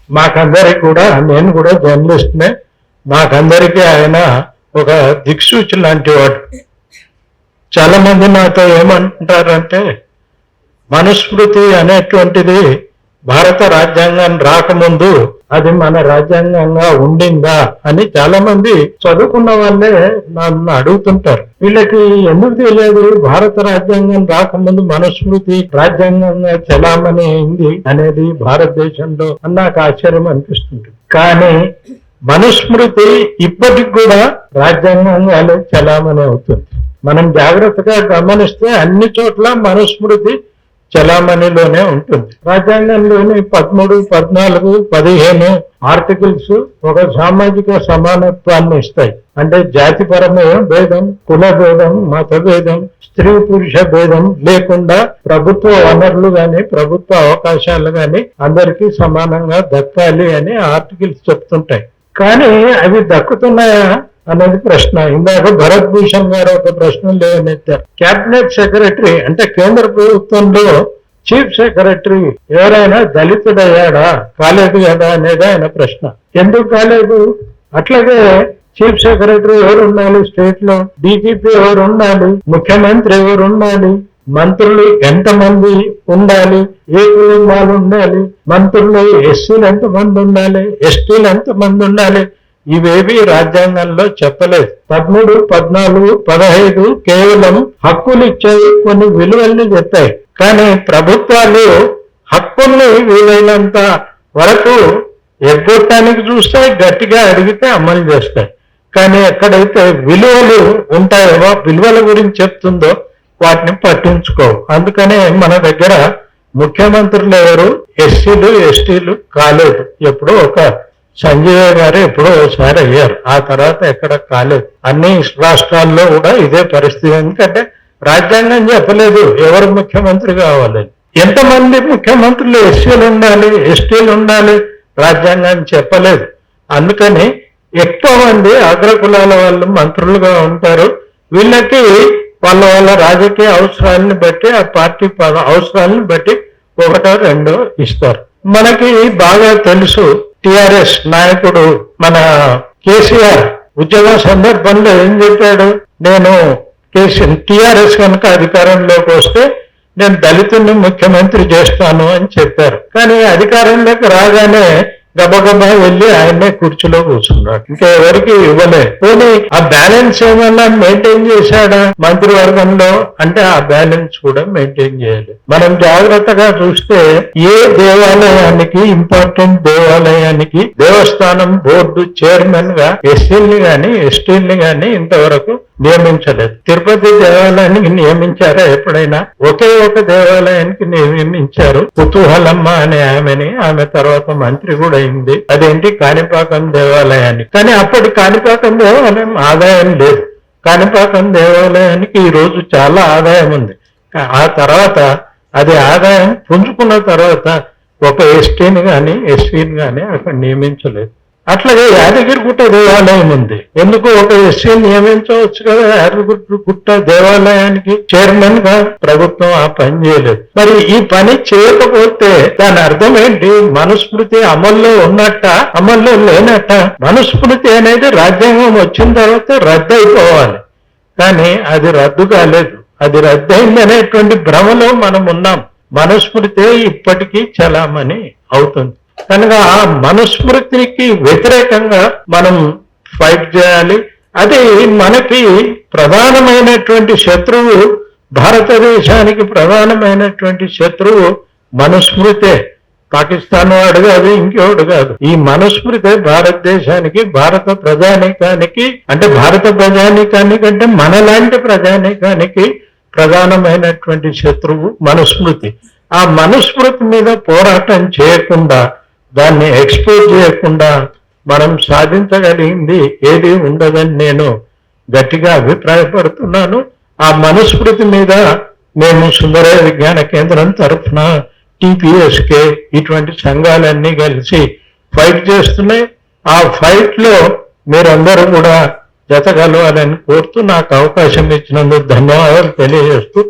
మాకందరికి కూడా, నేను కూడా జర్నలిస్ట్నే, మాకందరికీ ఆయన ఒక దిక్సూచి లాంటి వాడు. చాలా మంది నాతో ఏమంటారంటే, మనుస్మృతి అనేటువంటిది భారత రాజ్యాంగం రాకముందు అది మన రాజ్యాంగంగా ఉండిందా అని చాలా మంది చదువుకున్న వాళ్ళే నన్ను అడుగుతుంటారు. వీళ్ళకి ఎందుకు తెలియదు భారత రాజ్యాంగం రాకముందు మనుస్మృతి రాజ్యాంగంగా చలామణి అయింది అనేది భారతదేశంలో అని నాకు ఆశ్చర్యం అనిపిస్తుంది. కానీ మనుస్మృతి ఇప్పటికి కూడా రాజ్యాంగంగానే చలామణి అవుతుంది. మనం జాగ్రత్తగా గమనిస్తే అన్ని చోట్ల మనుస్మృతి చలామణిలోనే ఉంటుంది. రాజ్యాంగంలోని 13, 14, 15 ఆర్టికల్స్ ఒక సామాజిక సమానత్వాన్ని ఇస్తాయి. అంటే జాతిపరమైన భేదం, కుల భేదం, మత భేదం, స్త్రీ పురుష భేదం లేకుండా ప్రభుత్వ వనరులు గాని ప్రభుత్వ అవకాశాలు గాని అందరికీ సమానంగా దక్కాలి అని ఆర్టికల్స్ చెప్తుంటాయి. కానీ అవి దక్కుతున్నాయా అనేది ప్రశ్న. ఇందాక భరత్ భూషణ్ గారు ఒక ప్రశ్న లేవనెత్తారు. క్యాబినెట్ సెక్రటరీ అంటే కేంద్ర ప్రభుత్వంలో చీఫ్ సెక్రటరీ ఎవరైనా దళితుడయ్యాడా, కాలేదు కదా అనేది ఆయన ప్రశ్న. ఎందుకు కాలేదు? అట్లాగే చీఫ్ సెక్రటరీ ఎవరు ఉండాలి స్టేట్ లో, డీజీపీ ఎవరు ఉండాలి, ముఖ్యమంత్రి ఎవరు ఉండాలి, మంత్రులు ఎంతమంది ఉండాలి, ఏ కుటుంబాలు ఉండాలి, మంత్రులు ఎస్సీలు ఎంతమంది ఉండాలి, ఎస్టీలు ఎంతమంది ఉండాలి, ఇవేవి రాజ్యాంగంలో చెప్పలేదు. 13, 14, 15 కేవలం హక్కులు ఇచ్చాయి, కొన్ని విలువల్ని చెప్పాయి. కానీ ప్రభుత్వాలు హక్కుల్ని వీలైనంత వరకు ఎగ్గొట్టడానికి చూస్తాయి, గట్టిగా అడిగితే అమలు చేస్తాయి. కానీ ఎక్కడైతే విలువలు ఉంటాయో, విలువల గురించి చెప్తుందో వాటిని పట్టించుకోవు. అందుకనే మన దగ్గర ముఖ్యమంత్రులు ఎవరు ఎస్సీలు ఎస్టీలు కాలేదు. ఎప్పుడో ఒక సంజయ్ గారు ఎప్పుడో ఒకసారి అయ్యారు, ఆ తర్వాత ఎక్కడ కాలేదు. అన్ని రాష్ట్రాల్లో కూడా ఇదే పరిస్థితి. ఎందుకంటే రాజ్యాంగం చెప్పలేదు ఎవరు ముఖ్యమంత్రి కావాలని. ఎంతమంది ముఖ్యమంత్రులు ఎస్సీలు ఉండాలి, ఎస్టీలు ఉండాలి, రాజ్యాంగం చెప్పలేదు. అందుకని ఎక్కువ మంది అగ్రకులాల వాళ్ళు మంత్రులుగా ఉంటారు. వీళ్ళకి వాళ్ళ వాళ్ళ రాజకీయ అవసరాలను బట్టి, ఆ పార్టీ అవసరాలను బట్టి 1, 2 ఇస్తారు. మనకి బాగా తెలుసు, టిఆర్ఎస్ నాయకుడు మన కేసీఆర్ ఉద్యమ సందర్భంలో ఏం చెప్పాడు? నేను టిఆర్ఎస్ కనుక అధికారంలోకి వస్తే నేను దళితుల్ని ముఖ్యమంత్రి చేస్తాను అని చెప్పారు. కానీ అధికారంలోకి రాగానే గబగబా వెళ్ళి ఆయన్నే కుర్చీలో కూర్చున్నాడు, ఇంకా ఎవరికి ఇవ్వలే. పోనీ ఆ బ్యాలెన్స్ ఏమన్నా మెయింటైన్ చేశాడా మంత్రివర్గంలో అంటే ఆ బ్యాలెన్స్ కూడా మెయింటైన్ చేయాలి. మనం జాగ్రత్తగా చూస్తే ఏ దేవాలయానికి, ఇంపార్టెంట్ దేవాలయానికి దేవస్థానం బోర్డు చైర్మన్ గా ఎస్సీల్ని గాని ఎస్టీల్ని గాని ఇంతవరకు నియమించలేదు. తిరుపతి దేవాలయానికి నియమించారా ఎప్పుడైనా? ఒకే ఒక దేవాలయానికి నియమించారు, కుతూహలమ్మ అనే ఆమెని. ఆమె తర్వాత మంత్రి కూడా అయింది. అదేంటి కాణిపాకం దేవాలయానికి. కానీ అప్పటి కాణిపాకం దేవాలయం ఆదాయం లేదు. కాణిపాకం దేవాలయానికి ఈ రోజు చాలా ఆదాయం ఉంది. ఆ తర్వాత అది ఆదాయం పుంజుకున్న తర్వాత ఒక ఎస్టీని గాని ఎస్సీని గాని అక్కడ నియమించలేదు. అట్లాగే యాదగిరిగుట్ట దేవాలయం ఉంది, ఎందుకు ఒక ఎస్సీని నియమించవచ్చు కదా యాదగిరిగుట్ట దేవాలయానికి చైర్మన్ గా. ప్రభుత్వం ఆ పని చేయలేదు. మరి ఈ పని చేయకపోతే దాని అర్థం ఏంటి? మనుస్మృతి అమల్లో ఉన్నట్ట, అమల్లో లేనట్ట? మనుస్మృతి అనేది రాజ్యాంగం వచ్చిన తర్వాత రద్దు అయిపోవాలి, కానీ అది రద్దు కాలేదు. అది రద్దయింది అనేటువంటి భ్రమలో మనం ఉన్నాం. మనుస్మృతి ఇప్పటికీ చలామణి అవుతుంది. కనుక ఆ మనుస్మృతికి వ్యతిరేకంగా మనం ఫైట్ చేయాలి. అది మనకి ప్రధానమైనటువంటి శత్రువు, భారతదేశానికి ప్రధానమైనటువంటి శత్రువు మనుస్మృతే. పాకిస్తాన్ వాడు కాదు, ఇంకోడు కాదు. ఈ మనుస్మృతే భారతదేశానికి, భారత ప్రజానీకానికి, అంటే భారత ప్రజానీకానికంటే మనలాంటి ప్రజానీకానికి ప్రధానమైనటువంటి శత్రువు మనుస్మృతి. ఆ మనుస్మృతి మీద పోరాటం చేయకుండా, దాన్ని ఎక్స్పోజ్ చేయకుండా మనం సాధించగలిగింది ఏది ఉండదని నేను గట్టిగా అభిప్రాయపడుతున్నాను. ఆ మనుస్మృతి మీద మేము సుందరయ్య విజ్ఞాన కేంద్రం తరఫున టీపీఎస్కే ఇటువంటి సంఘాలన్నీ కలిసి ఫైట్ చేస్తున్నాయి. ఆ ఫైట్ లో మీరందరూ కూడా జత కలవాలని కోరుతూ నాకు అవకాశం ఇచ్చినందుకు ధన్యవాదాలు తెలియజేస్తూ